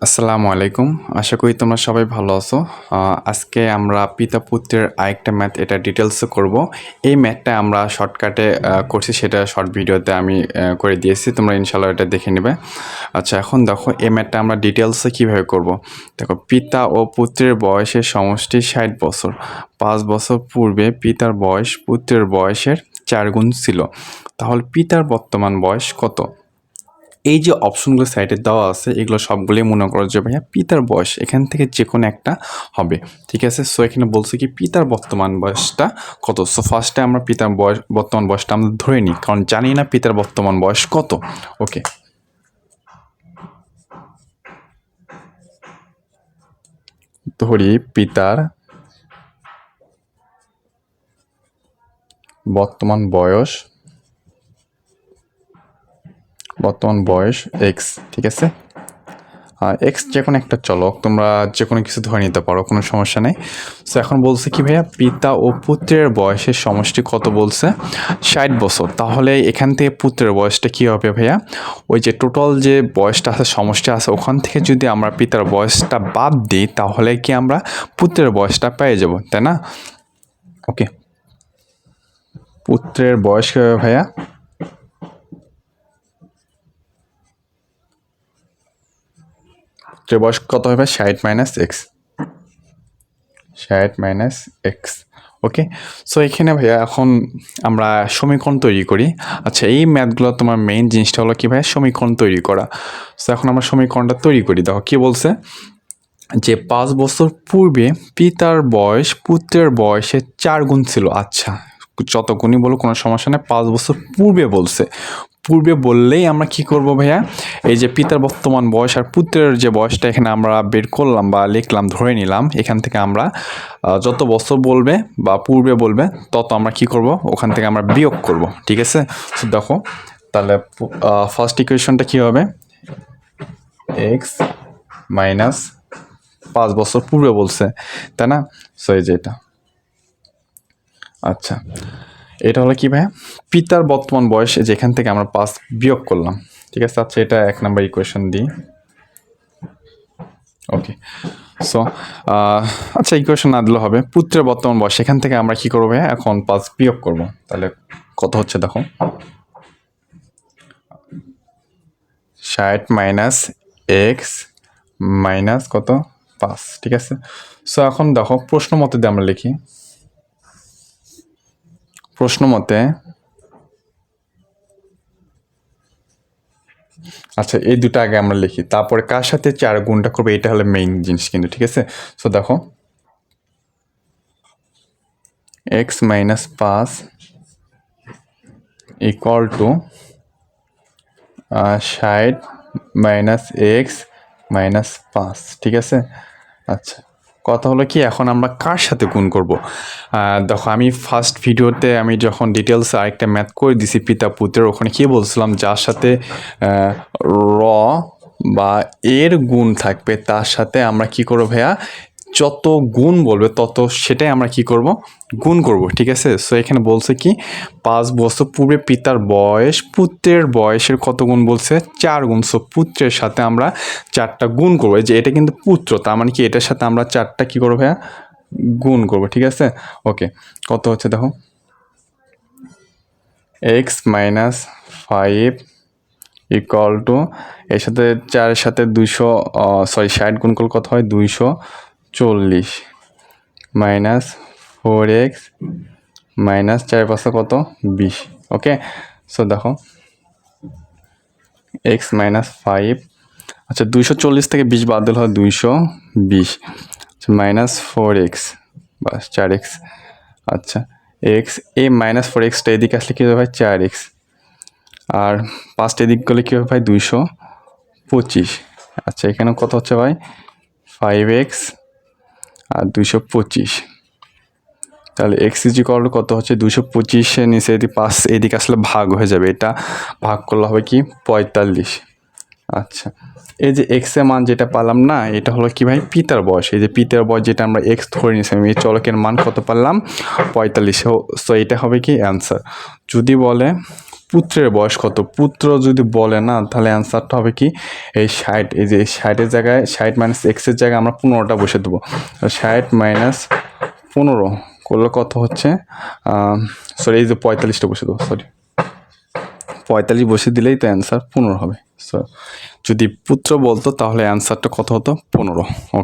আসসালামু আলাইকুম। আশা করি তোমরা সবাই ভালো আছো। আজকে আমরা পিতা পুত্রের আরেকটা ম্যাথ এটা ডিটেলসে করব। এই ম্যাথটা আমরা শর্টকাটে করছি, সেটা শর্ট ভিডিওতে আমি করে দিয়েছি। তোমরা ইনশাআল্লাহ এটা দেখে নেবে। আচ্ছা, এখন দেখো এই ম্যাথটা আমরা ডিটেলসে কীভাবে করব। দেখো, পিতা ও পুত্রের বয়সের সমষ্টি 60 বছর। 5 বছর পূর্বে পিতার বয়স পুত্রের বয়সের 4 গুণ ছিল। তাহলে পিতার বর্তমান বয়স কত? এই যে অপশনগুলো সাইডে দেওয়া আছে, এগুলো সবগুলোই মনে করো যে ভাইয়া পিতার বয়স, এখান থেকে যে কোনো একটা হবে। ঠিক আছে, সো এখানে বলছে কি পিতার বর্তমান বয়সটা কত। সো ফার্স্টে আমরা পিতার বর্তমান বয়সটা আমরা ধরে নিই, কারণ জানি না পিতার বর্তমান বয়স কত। ওকে, ধরি পিতার বর্তমান বয়স এক্স। ঠিক আছে, এক্স যে কোনো একটা চলক, তোমরা যে কোনো কিছু ধরে নিতে পারো, কোনো সমস্যা নেই। সো এখন বলছে কি ভাইয়া পিতা ও পুত্রের বয়সের সমষ্টি কত বলছে? 60 বছর। তাহলে এখান থেকে পুত্রের বয়সটা কী হবে ভাইয়া? ওই যে টোটাল যে বয়সটা আছে, সমষ্টি আছে, ওখান থেকে যদি আমরা পিতার বয়সটা বাদ দিই, তাহলে কি আমরা পুত্রের বয়সটা পেয়ে যাব, তাই না? ওকে, পুত্রের বয়স কী হবে ভাইয়া? পুত্রের বয়স কত হবে? 60 minus x. 60 minus x. Okay, so এখানে ভাইয়া এখন আমরা সমীকরণ তৈরি করি। আচ্ছা, এই ম্যাথগুলো তোমার মেইন জিনিসটা হলো কি ভাইয়া? সমীকরণ তৈরি করা। সো এখন আমরা সমীকরণটা তৈরি করি। দেখো কী বলছে, যে 5 বছর পূর্বে পিতার বয়স পুত্রের বয়সের 4 গুণ ছিল। আচ্ছা, যত গুণই বলো কোনো সমস্যা নেই, 5 বছর পূর্বে বলছে। পূর্বে বললেই আমরা কি করব ভাইয়া? এই যে পিতার বর্তমান বয়স আর পুত্রের যে বয়সটা এখানে আমরা বের করলাম বা লিখলাম, ধরে নিলাম, এখান থেকে আমরা যত বছর বলবে বা পূর্বে বলবে তত আমরা কি করব, ওখান থেকে আমরা বিয়োগ করব। ঠিক আছে, তো দেখো তাহলে ফার্স্ট ইকুয়েশনটা কী হবে? এক্স মাইনাস 5 বছর পূর্বে বলছে, তাই না? সো এই যে এটা। আচ্ছা, এটা হলো কি ভাইয়া? পিতার বর্তমান বয়স, যেখান থেকে আমরা 5 বিয়োগ করলাম। ঠিক আছে, আচ্ছা এটা 1 নাম্বার ইকুয়েশন দিই। ওকে, সো আচ্ছা ইকুয়েশন না দিলেও হবে। পুত্রের বর্তমান বয়স, সেখান থেকে আমরা কি করবো ভাইয়া? এখন 5 বিয়োগ করব। তাহলে কত হচ্ছে দেখো, 60 মাইনাস এক্স মাইনাস কত? 5। ঠিক আছে, সো এখন দেখো প্রশ্ন মতে দিয়ে আমরা লিখি। প্রশ্ন মতে, আচ্ছা এই দুটো আগে আমরা লিখি, তারপরে কার সাথে 4 গুণটা করবে, এটা হলো মেইন জিনিস কিন্তু। ঠিক আছে, সো দেখো x minus 5 equal to 60 minus x minus 5। ঠিক আছে, আচ্ছা কথা হলো কি, এখন আমরা কার সাথে গুণ করব? দেখো আমি ফার্স্ট ভিডিওতে আমি যখন ডিটেলস আরেকটা ম্যাথ করে দিছি পিতা পুত্রের, ওখানে কি বলছিলাম, যার সাথে র বা এর গুণ থাকবে তার সাথে আমরা কি করবো ভাইয়া? যত গুণ বলবে তত সেটাই আমরা কি করব? গুণ করব। ঠিক আছে, সো এখানে বলছে কি 5 বছর পূর্বে পিতার বয়স পুত্রের বয়সের কত গুণ বলছে? 4 গুণ। সো পুত্রের সাথে আমরা 4টা গুণ করবো। যে এটা কিন্তু পুত্র, তার মানে কি এটার সাথে আমরা 4টা কি করবো ভাইয়া? গুণ করবো। ঠিক আছে, ওকে কত হচ্ছে দেখো, এক্স মাইনাস 5 ইকুয়াল টু, এর সাথে 4-এর সাথে 200, সরি 60 গুণ করলে কত হয়? 240 মাইনাস 4x মাইনাস 4 কত? 20। ওকে, সো দেখো এক্স মাইনাস 5, আচ্ছা 240 থেকে 20 বাদ দিলে হয় 220, আচ্ছা মাইনাস 4x বাস 4x। আচ্ছা এক্স, এই মাইনাস 4xটা এদিকে আসলে কী হবে ভাই? 4x। আর 5টা এদিক গেলে কী হবে ভাই? 225। আচ্ছা এখানে কত হচ্ছে ভাই? 5x আর 225। তাহলে এক্স ইজ ইকুয়াল টু কত হচ্ছে? 225-এর নিচে এদিকে 5 এদিকে আসলে ভাগ হয়ে যাবে, এটা ভাগ করলে হবে কি? 45। আচ্ছা, এই যে এক্সের মান যেটা পারলাম না, এটা হলো কি ভাই? পিতার বয়স। এই যে পিতার বয়স যেটা আমরা এক্স ধরে নিয়েছিলাম, এই চলকের মান কত পারলাম? 45। সো এটা হবে কি অ্যান্সার। যদি বলে পুত্রের বয়স কত, পুত্র যদি বলে না তাহলে অ্যান্সারটা হবে কি এই 60, এই যে 60-এর জায়গায় 60 মাইনাস এক্সের জায়গায় আমরা 15টা বসে দেবো। 60 মাইনাস 15 করলে কত হচ্ছে, সরি এই যে 45টা বসে দেবো, সরি 45 বসে দিলেই তো অ্যান্সার 15 হবে। সো যদি পুত্র বলতো তাহলে অ্যান্সারটা কত হতো, 15। ওকে।